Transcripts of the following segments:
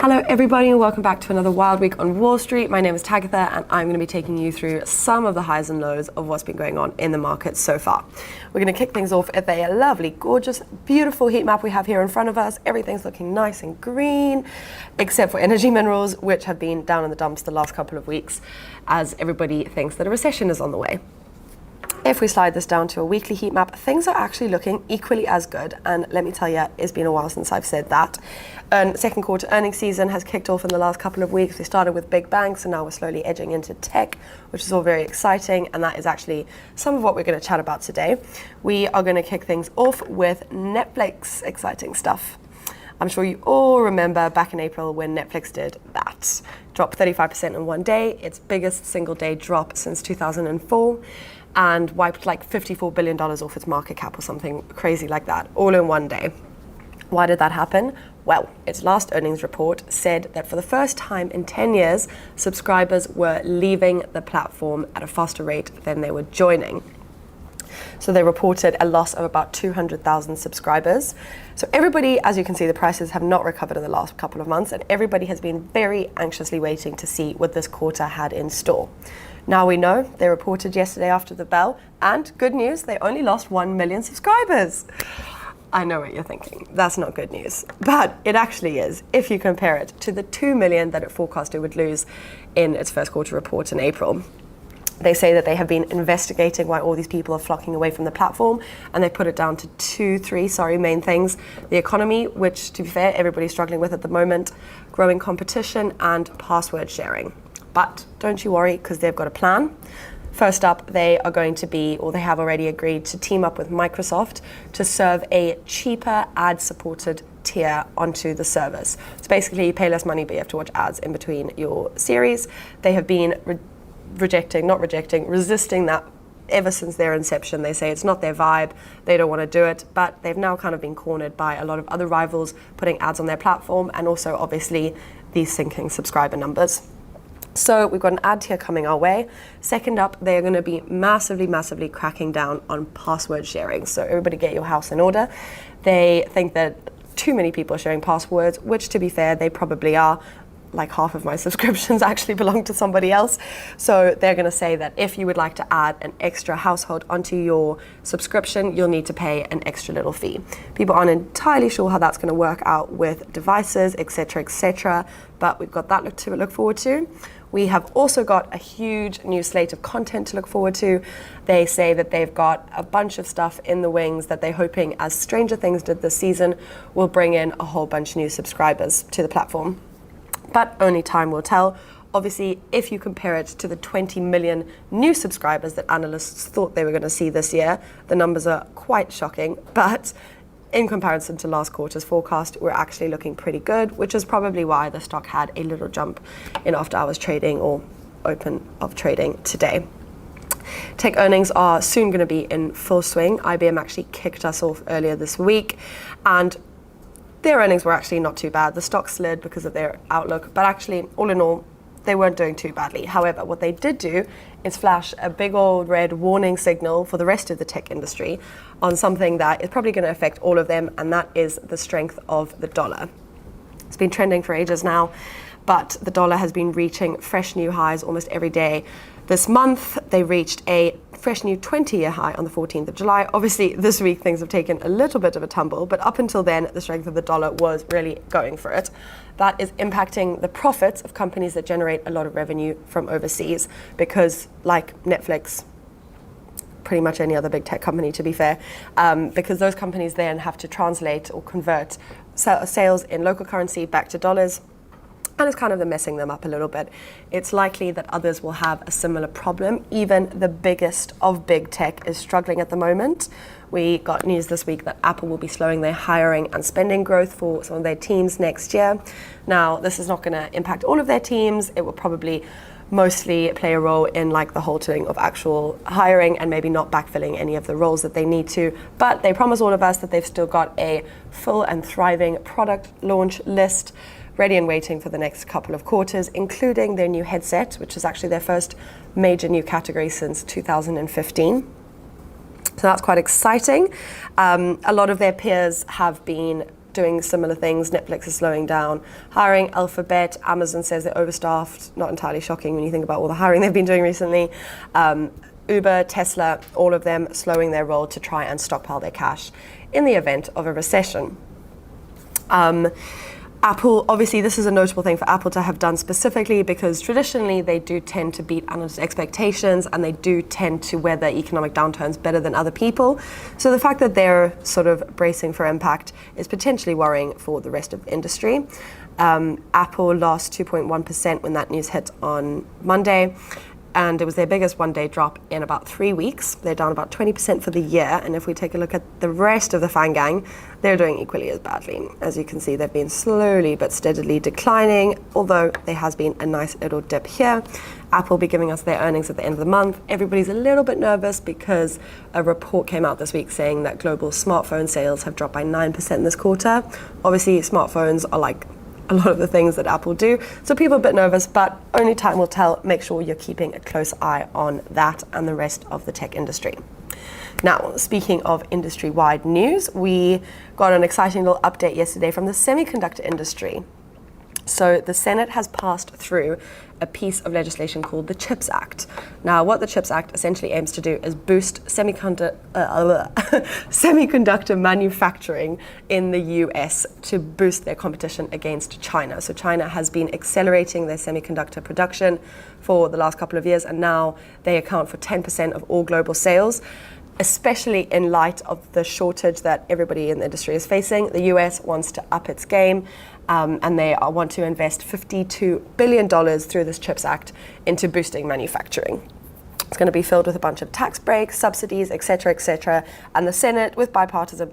Hello everybody and welcome back to another wild week on Wall Street. My name is Tagatha and I'm going to be taking you through some of the highs and lows of what's been going on in the market so far. We're going to kick things off with a lovely, gorgeous, beautiful heat map we have here in front of us. Everything's looking nice and green, except for energy minerals, which have been down in the dumps the last couple of weeks as everybody thinks that a recession is on the way. If we slide this down to a weekly heat map, things are actually looking equally as good. And let me tell you, it's been a while since I've said that. Second quarter earnings season has kicked off in the last couple of weeks. We started with big banks and now we're slowly edging into tech, which is all very exciting. And that is actually some of what we're going to chat about today. We are going to kick things off with Netflix, exciting stuff. I'm sure you all remember back in April when Netflix did that. Dropped 35% in one day, its biggest single day drop since 2004. And wiped like $54 billion off its market cap or something crazy like that, all in one day. Why did that happen? Well, its last earnings report said that for the first time in 10 years, subscribers were leaving the platform at a faster rate than they were joining. So they reported a loss of about 200,000 subscribers. So everybody, as you can see, the prices have not recovered in the last couple of months, and everybody has been very anxiously waiting to see what this quarter had in store. Now we know, they reported yesterday after the bell, and good news, they only lost 1 million subscribers. I know what you're thinking, that's not good news, but it actually is if you compare it to the 2 million that it forecast it would lose in its first quarter report in April. They say that they have been investigating why all these people are flocking away from the platform, and they put it down to three main things. The economy, which to be fair, everybody's struggling with at the moment, growing competition, and password sharing. But don't you worry, because they've got a plan. First up, they are going to be, or they have already agreed to team up with Microsoft to serve a cheaper ad-supported tier onto the service. So basically, you pay less money, but you have to watch ads in between your series. They have been resisting that ever since their inception. They say it's not their vibe, they don't want to do it, but they've now kind of been cornered by a lot of other rivals putting ads on their platform, and also obviously these sinking subscriber numbers. So we've got an ad tier coming our way. Second up, they are going to be massively cracking down on password sharing. So everybody get your house in order. They think that too many people are sharing passwords, which to be fair, they probably are. Like half of my subscriptions actually belong to somebody else. So they're going to say that if you would like to add an extra household onto your subscription, you'll need to pay an extra little fee. People aren't entirely sure how that's going to work out with devices, etc., but we've got that to look forward to. We have also got a huge new slate of content to look forward to. They say that they've got a bunch of stuff in the wings that they're hoping, as Stranger Things did this season, will bring in a whole bunch of new subscribers to the platform. But only time will tell. Obviously, if you compare it to the 20 million new subscribers that analysts thought they were going to see this year, the numbers are quite shocking. But in comparison to last quarter's forecast, we're actually looking pretty good, which is probably why the stock had a little jump in after hours trading or open of trading today. Tech earnings are soon going to be in full swing. IBM actually kicked us off earlier this week, and their earnings were actually not too bad. The stock slid because of their outlook, but actually, all in all, they weren't doing too badly. However, what they did do is flash a big old red warning signal for the rest of the tech industry on something that is probably going to affect all of them, and that is the strength of the dollar. It's been trending for ages now, but the dollar has been reaching fresh new highs almost every day. This month, they reached a fresh new 20-year high on the 14th of July. Obviously, this week things have taken a little bit of a tumble, but up until then, the strength of the dollar was really going for it. That is impacting the profits of companies that generate a lot of revenue from overseas, because like Netflix, pretty much any other big tech company to be fair, because those companies then have to translate or convert sales in local currency back to dollars, and it's kind of messing them up a little bit. It's likely that others will have a similar problem. Even the biggest of big tech is struggling at the moment. We got news this week that Apple will be slowing their hiring and spending growth for some of their teams next year. Now, this is not going to impact all of their teams. It will probably mostly play a role in like the halting of actual hiring and maybe not backfilling any of the roles that they need to. But they promise all of us that they've still got a full and thriving product launch list ready and waiting for the next couple of quarters, including their new headset, which is actually their first major new category since 2015. So that's quite exciting. A lot of their peers have been doing similar things. Netflix is slowing down hiring. Alphabet, Amazon says they're overstaffed. Not entirely shocking when you think about all the hiring they've been doing recently. Uber, Tesla, all of them slowing their roll to try and stockpile their cash in the event of a recession. Apple, obviously this is a notable thing for Apple to have done specifically because traditionally they do tend to beat analyst expectations and they do tend to weather economic downturns better than other people. So the fact that they're sort of bracing for impact is potentially worrying for the rest of the industry. Apple lost 2.1% when that news hit on Monday. And it was their biggest one-day drop in about 3 weeks. They're down about 20% for the year. And if we take a look at the rest of the FANG gang, they're doing equally as badly. As you can see, they've been slowly but steadily declining, although there has been a nice little dip here. Apple will be giving us their earnings at the end of the month. Everybody's a little bit nervous because a report came out this week saying that global smartphone sales have dropped by 9% this quarter. Obviously, smartphones are like a lot of the things that Apple do. So people are a bit nervous, but only time will tell. Make sure you're keeping a close eye on that and the rest of the tech industry. Now, speaking of industry-wide news, we got an exciting little update yesterday from the semiconductor industry. So the Senate has passed through a piece of legislation called the CHIPS Act. Now, what the CHIPS Act essentially aims to do is boost semiconductor manufacturing in the US to boost their competition against China. So China has been accelerating their semiconductor production for the last couple of years, and now they account for 10% of all global sales. Especially in light of the shortage that everybody in the industry is facing, the US wants to up its game, and they want to invest $52 billion through this CHIPS Act into boosting manufacturing. It's going to be filled with a bunch of tax breaks, subsidies, etc., and the Senate, with bipartisan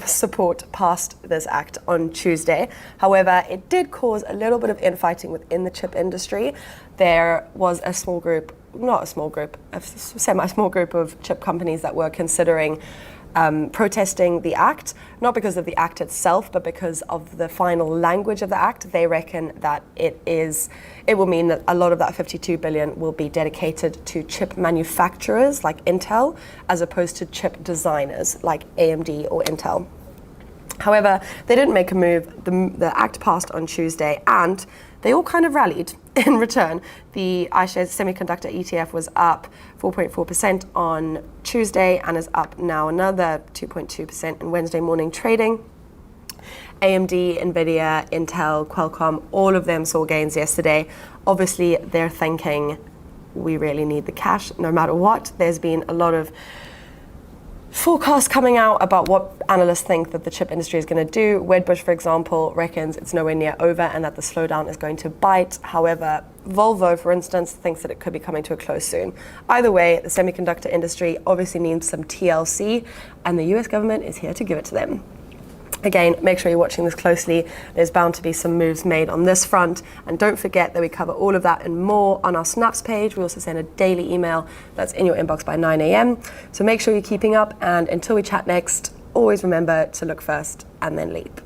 support, passed this act on Tuesday. However, it did cause a little bit of infighting within the chip industry. There was a semi-small group of chip companies that were considering protesting the act, not because of the act itself, but because of the final language of the act. They reckon that it will mean that a lot of that $52 billion will be dedicated to chip manufacturers like Intel, as opposed to chip designers like AMD or Intel. However, they didn't make a move. The act passed on Tuesday, and they all kind of rallied in return. The iShares Semiconductor ETF was up 4.4% on Tuesday and is up now another 2.2% in Wednesday morning trading. AMD, Nvidia, Intel, Qualcomm, all of them saw gains yesterday. Obviously, they're thinking we really need the cash no matter what. There's been a lot of forecasts coming out about what analysts think that the chip industry is going to do. Wedbush, for example, reckons it's nowhere near over and that the slowdown is going to bite. However, Volvo, for instance, thinks that it could be coming to a close soon. Either way, the semiconductor industry obviously needs some TLC, and the US government is here to give it to them. Again, make sure you're watching this closely. There's bound to be some moves made on this front. And don't forget that we cover all of that and more on our Snaps page. We also send a daily email that's in your inbox by 9 a.m. So make sure you're keeping up. And until we chat next, always remember to look first and then leap.